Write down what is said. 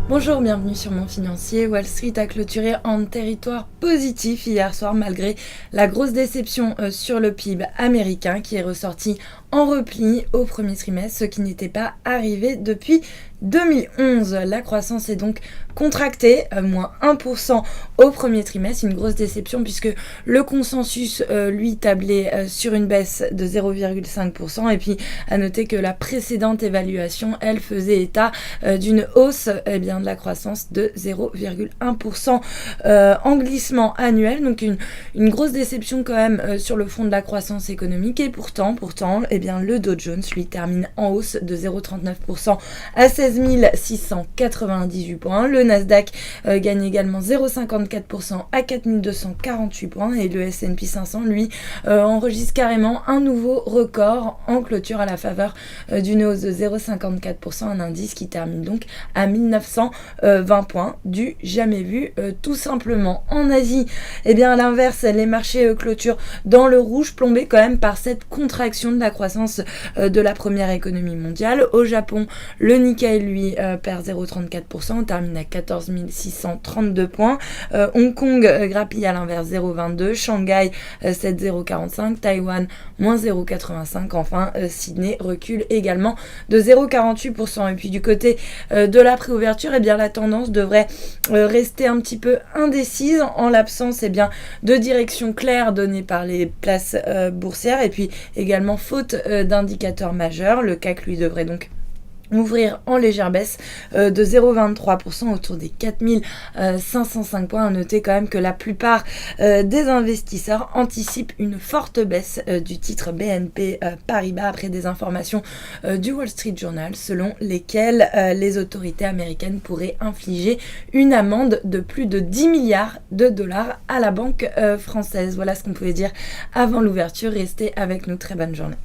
Bonjour, bienvenue sur Mon Financier. Wall Street a clôturé en territoire positif hier soir malgré la grosse déception sur le PIB américain qui est ressorti en repli au premier trimestre, ce qui n'était pas arrivé depuis 2011. La croissance est donc contractée, moins 1% au premier trimestre, une grosse déception puisque le consensus lui tablait sur une baisse de 0,5%, et puis à noter que la précédente évaluation, elle, faisait état d'une hausse de la croissance de 0,1% en glissement annuel, donc une grosse déception quand même sur le front de la croissance économique. Et pourtant le Dow Jones lui termine en hausse de 0,39% à 16 698 points. Le Nasdaq gagne également 0,54% à 4 248 points, et le S&P 500 lui enregistre carrément un nouveau record en clôture à la faveur d'une hausse de 0,54%, un indice qui termine donc à 1920 points, du jamais vu tout simplement. En Asie, à l'inverse, les marchés clôturent dans le rouge, plombés quand même par cette contraction de la croissance de la première économie mondiale. Au Japon, le Nikkei lui perd 0,34%, on termine à 14 632 points. Hong Kong grappille à l'inverse 0,22, Shanghai 7,045, Taïwan moins 0,85, enfin Sydney recule également de 0,48%. Et puis du côté de la préouverture, la tendance devrait rester un petit peu indécise en l'absence de direction claire donnée par les places boursières, et puis également faute d'indicateurs majeurs. Le CAC lui devrait donc ouvrir en légère baisse de 0,23% autour des 4505 points. À noter quand même que la plupart des investisseurs anticipent une forte baisse du titre BNP Paribas après des informations du Wall Street Journal selon lesquelles les autorités américaines pourraient infliger une amende de plus de 10 milliards de dollars à la banque française. Voilà ce qu'on pouvait dire avant l'ouverture. Restez avec nous, très bonne journée.